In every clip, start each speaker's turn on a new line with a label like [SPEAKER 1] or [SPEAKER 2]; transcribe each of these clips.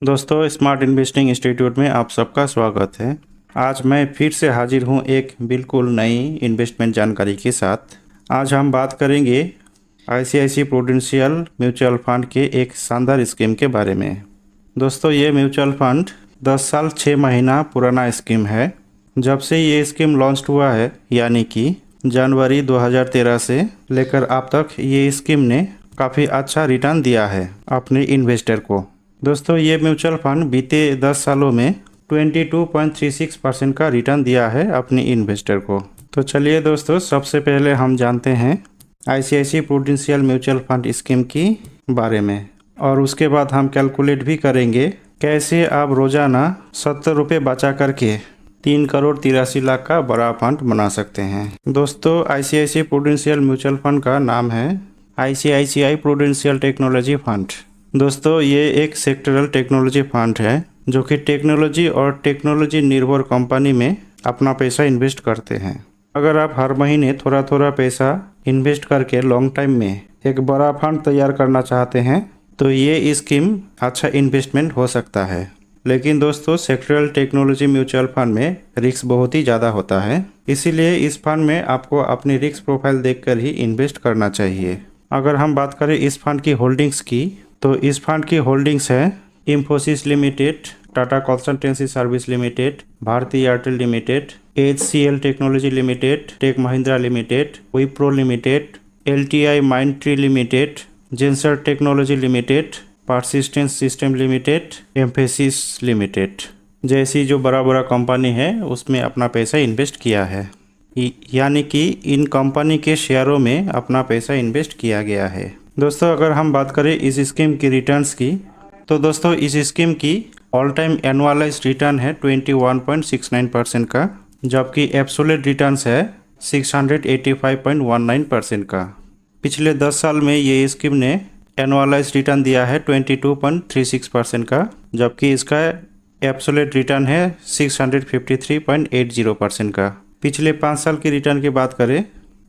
[SPEAKER 1] दोस्तों, smart investing institute में आप सबका स्वागत है। आज मैं फिर से हाजिर हूं एक बिल्कुल नई इन्वेस्टमेंट जानकारी के साथ। आज हम बात करेंगे आईसीआईसीआई प्रूडेंशियल म्यूचुअल फंड के एक शानदार स्कीम के बारे में। दोस्तों, ये म्यूचुअल फंड 10 साल 6 महीना पुराना स्कीम है। जब से ये स्कीम लॉन्च हुआ है, यानी कि जनवरी 2013 से लेकर अब तक ये स्कीम ने काफ़ी अच्छा रिटर्न दिया है अपने इन्वेस्टर को। दोस्तों, ये म्यूचुअल फंड बीते 10 सालों में 22.36% का रिटर्न दिया है अपने इन्वेस्टर को। तो चलिए दोस्तों, सबसे पहले हम जानते हैं ICICI prudential mutual fund scheme की बारे में, और उसके बाद हम कैलकुलेट भी करेंगे कैसे आप रोज़ाना 70 रुपये बचा करके 3 करोड़ 83 लाख का बड़ा फंड बना सकते हैं। दोस्तों, आईसीआईसीआई प्रूडेंशियल म्यूचुअल फंड का नाम है आईसीआईसीआई प्रूडेंशियल टेक्नोलॉजी फंड। दोस्तों, ये एक सेक्टरल टेक्नोलॉजी फंड है जो कि टेक्नोलॉजी और टेक्नोलॉजी निर्भर कंपनी में अपना पैसा इन्वेस्ट करते हैं। अगर आप हर महीने थोड़ा थोड़ा पैसा इन्वेस्ट करके लॉन्ग टाइम में एक बड़ा फंड तैयार करना चाहते हैं तो ये स्कीम अच्छा इन्वेस्टमेंट हो सकता है। लेकिन दोस्तों, सेक्टरल टेक्नोलॉजी म्यूचुअल फंड में रिस्क बहुत ही ज़्यादा होता है, इसीलिए इस फंड में आपको अपनी रिस्क प्रोफाइल देखकर ही इन्वेस्ट करना चाहिए। अगर हम बात करें इस फंड की होल्डिंग्स की, तो इस फंड की होल्डिंग्स है Infosys limited, Tata consultancy service limited, Bharti Airtel limited, HCL technology limited, tech Mahindra limited, Wipro limited, LTI Mindtree limited, Zensar technology limited, persistence system limited, Mphasis limited जैसी जो बड़ा बड़ा कंपनी है उसमें अपना पैसा इन्वेस्ट किया है, यानी कि इन कंपनी के शेयरों में अपना पैसा इन्वेस्ट किया गया है। दोस्तों, अगर हम बात करें इस स्कीम की रिटर्न्स की, तो दोस्तों इस स्कीम की ऑल टाइम एनुअलाइज्ड रिटर्न है 21.69% का, जबकि एब्सोल्यूट रिटर्न्स है 685.19% का। पिछले 10 साल में ये स्कीम ने एनुअलाइज्ड रिटर्न दिया है 22.36% का, जबकि इसका एब्सोल्यूट रिटर्न है 653.80% का। पिछले 5 साल की रिटर्न की बात करें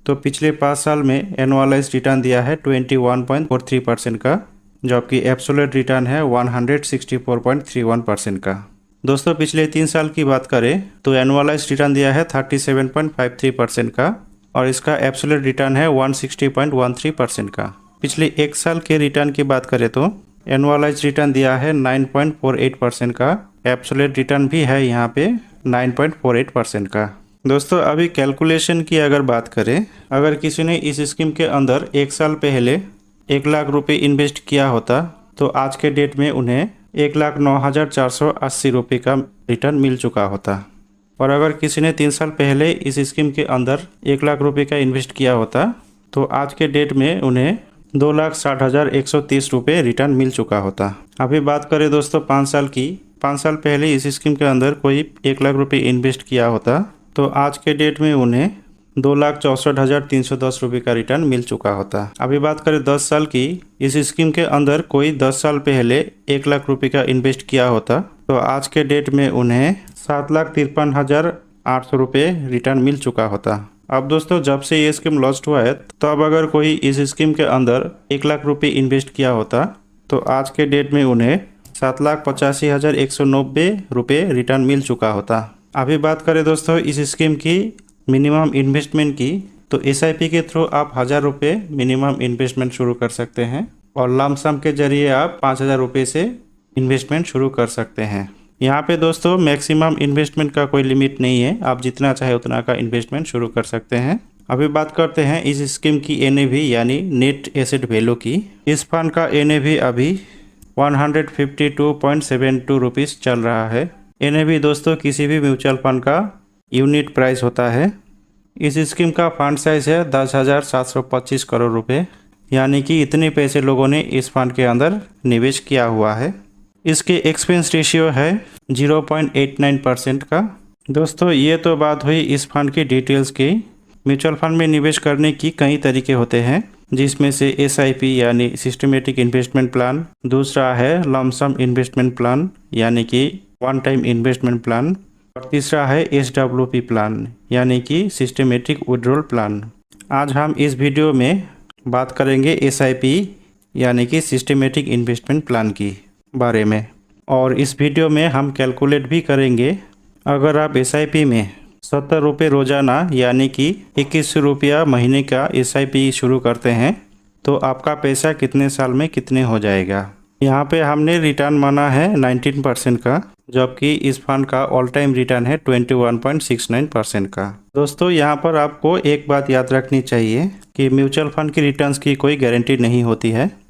[SPEAKER 1] तो पिछले 5 साल में एनुअलाइज्ड रिटर्न दिया है 21.43% का, जबकि एब्सोल्यूट रिटर्न है 164.31% का। दोस्तों, पिछले 3 साल की बात करें तो एनुअलाइज्ड रिटर्न दिया है 37.53% का, और इसका एब्सोल्यूट रिटर्न है 160.13% का। पिछले 1 साल के रिटर्न की बात करें तो एनुअलाइज्ड रिटर्न दिया है 9.48% का, एब्सोल्यूट रिटर्न भी है यहाँ पे 9.48% का। दोस्तों, अभी कैलकुलेशन की अगर बात करें, अगर किसी ने इस स्कीम के अंदर 1 साल पहले 1 लाख रुपए इन्वेस्ट किया होता तो आज के डेट में उन्हें 1,09,480 रुपये का रिटर्न मिल चुका होता। और अगर किसी ने 3 साल पहले इस स्कीम के अंदर 1 लाख रुपये का इन्वेस्ट किया होता तो आज के डेट में उन्हें 2,60,130 रुपये रिटर्न मिल चुका होता। अभी बात करें दोस्तों 5 साल की, 5 साल पहले इस स्कीम के अंदर कोई 1 लाख रुपये इन्वेस्ट किया होता तो आज के डेट में उन्हें 2,64,310 रुपये का रिटर्न मिल चुका होता। अभी बात करें 10 साल की, इस स्कीम के अंदर कोई 10 साल पहले 1 लाख रुपये का इन्वेस्ट किया होता तो आज के डेट में उन्हें 7,53,800 रुपये रिटर्न मिल चुका होता। अब दोस्तों, जब से ये स्कीम लॉन्च हुआ है तो अब अगर कोई इस स्कीम के अंदर 1 लाख रुपये इन्वेस्ट किया होता तो आज के डेट में उन्हें 7,85,190 रुपये रिटर्न मिल चुका होता। अभी बात करें दोस्तों इस स्कीम की मिनिमम इन्वेस्टमेंट की, तो SIP के थ्रू आप 1,000 रुपये मिनिमम इन्वेस्टमेंट शुरू कर सकते हैं, और लमसम के जरिए आप 5,000 रुपये से इन्वेस्टमेंट शुरू कर सकते हैं। यहाँ पे दोस्तों मैक्सिमम इन्वेस्टमेंट का कोई लिमिट नहीं है, आप जितना चाहे उतना का इन्वेस्टमेंट शुरू कर सकते हैं। अभी बात करते हैं इस स्कीम की NAV यानी नेट एसेट वैल्यू की। इस फंड का NAV अभी 152.72 रुपीज़ चल रहा है। NAV दोस्तों किसी भी म्यूचुअल फंड का यूनिट प्राइस होता है। इस स्कीम का फंड साइज है 10,725 करोड़ रुपए, यानी कि इतने पैसे लोगों ने इस फंड के अंदर निवेश किया हुआ है। इसके एक्सपेंस रेशियो है 0.89% का। दोस्तों, ये तो बात हुई इस फंड की डिटेल्स की। म्यूचुअल फंड में निवेश करने की कई तरीके होते हैं, जिसमें से SIP यानी सिस्टमेटिक इन्वेस्टमेंट प्लान, दूसरा है लमसम इन्वेस्टमेंट प्लान यानी कि वन टाइम इन्वेस्टमेंट प्लान, और तीसरा है SWP प्लान यानी कि सिस्टमेटिक विड्रॉल प्लान। आज हम इस वीडियो में बात करेंगे SIP यानी कि सिस्टमेटिक इन्वेस्टमेंट प्लान की बारे में। और इस वीडियो में हम कैलकुलेट भी करेंगे अगर आप SIP में 70 रुपये रोज़ाना यानी कि 2100 रुपया महीने का SIP शुरू करते हैं तो आपका पैसा कितने साल में कितने हो जाएगा। यहाँ पे हमने रिटर्न माना है 19% का, जबकि इस फंड का ऑल टाइम रिटर्न है 21.69% का। दोस्तों यहाँ पर आपको एक बात याद रखनी चाहिए कि म्यूचुअल फंड की रिटर्न्स की कोई गारंटी नहीं होती है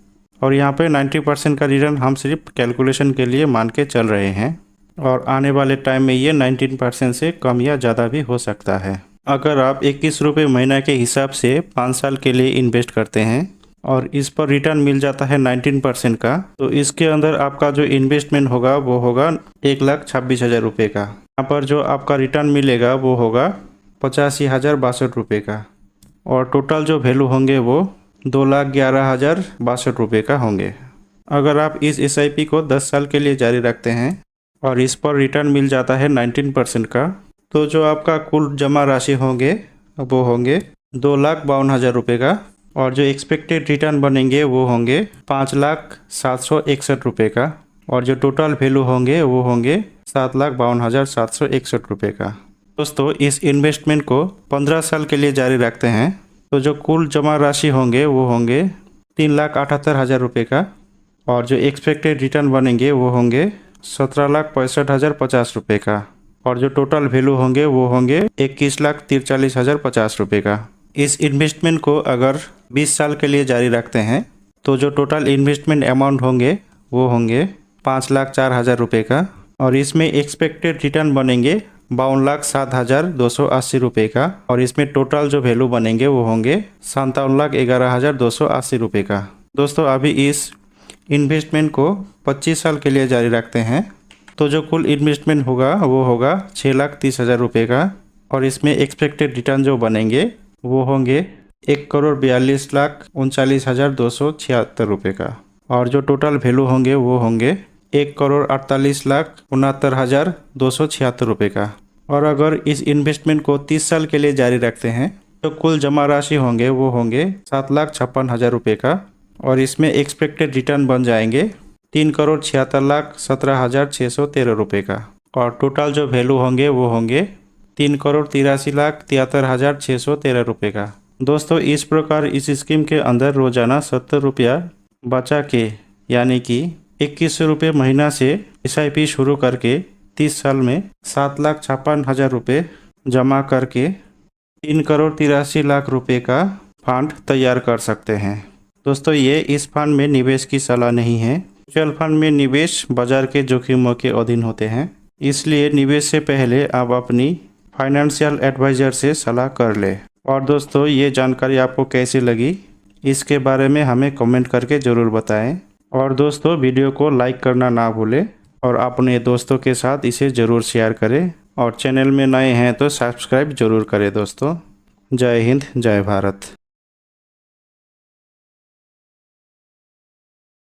[SPEAKER 1] और यहाँ पे 90% का रिटर्न हम सिर्फ कैलकुलेशन के लिए मान के चल रहे हैं और आने वाले टाइम में ये 19% से कम या ज़्यादा भी हो सकता है। अगर आप 21 रुपये महीना के हिसाब से 5 साल के लिए इन्वेस्ट करते हैं और इस पर रिटर्न मिल जाता है 19% का, तो इसके अंदर आपका जो इन्वेस्टमेंट होगा वो होगा 1,26,000 रुपये का। यहाँ पर जो आपका रिटर्न मिलेगा वो होगा 85,062 रुपये का और टोटल जो वैल्यू होंगे वो 2,11,062 रुपये का होंगे। अगर आप इस SIP को 10 साल के लिए जारी रखते हैं और इस पर रिटर्न मिल जाता है 19% का, तो जो आपका कुल जमा राशि होंगे वो होंगे 2,52,000 रुपये का और जो एक्सपेक्टेड रिटर्न बनेंगे वो होंगे 5,0761 रुपये का और जो टोटल वैल्यू होंगे वो होंगे 7,52,761 रुपये का। दोस्तों इस इन्वेस्टमेंट को 15 साल के लिए जारी रखते हैं तो जो कुल जमा राशि होंगे वो होंगे 3,78,000 रुपये का और जो एक्सपेक्टेड रिटर्न बनेंगे वो होंगे 17,65,050 रुपये का और जो टोटल वैल्यू होंगे वो होंगे 21,43,050 रुपये का। इस इन्वेस्टमेंट को अगर 20 साल के लिए जारी रखते हैं तो जो टोटल इन्वेस्टमेंट अमाउंट होंगे वो होंगे 5,04,000 रुपये का और इसमें एक्सपेक्टेड रिटर्न बनेंगे 52,07,280 रुपये का और इसमें टोटल जो वैल्यू बनेंगे वो होंगे 57,11,280 रुपये का। दोस्तों अभी इस इन्वेस्टमेंट को 25 साल के लिए जारी रखते हैं तो जो कुल इन्वेस्टमेंट होगा वो होगा 6,30,000 रुपये का और इसमें एक्सपेक्टेड रिटर्न जो बनेंगे वो होंगे 1,42,39,276 रुपये का और जो टोटल वैल्यू होंगे वो होंगे 1,48,69,276 रुपये का। और अगर इस इन्वेस्टमेंट को 30 साल के लिए जारी रखते हैं तो कुल जमा राशि होंगे वो होंगे 7,56,000 रुपये का और इसमें एक्सपेक्टेड रिटर्न बन जाएंगे 3,76,17,613 रुपये का और टोटल जो वैल्यू होंगे वो होंगे 3,83,73,613 रुपये का। दोस्तों इस प्रकार इस स्कीम के अंदर रोजाना 70 रुपया बचा के यानी कि 2100 रुपये महीना से SIP शुरू करके 30 साल में 7,56,000 रुपये जमा करके 3,83,00,000 रुपये का फंड तैयार कर सकते हैं। दोस्तों ये इस फंड में निवेश की सलाह नहीं है। म्यूचुअल फंड में निवेश बाजार के जोखिमों के अधीन होते हैं, इसलिए निवेश से पहले आप अपनी फाइनेंशियल एडवाइज़र से सलाह कर ले। और दोस्तों ये जानकारी आपको कैसी लगी इसके बारे में हमें कमेंट करके ज़रूर बताएं और दोस्तों वीडियो को लाइक करना ना भूलें और अपने दोस्तों के साथ इसे ज़रूर शेयर करें और चैनल में नए हैं तो सब्सक्राइब ज़रूर करें। दोस्तों जय हिंद जय भारत।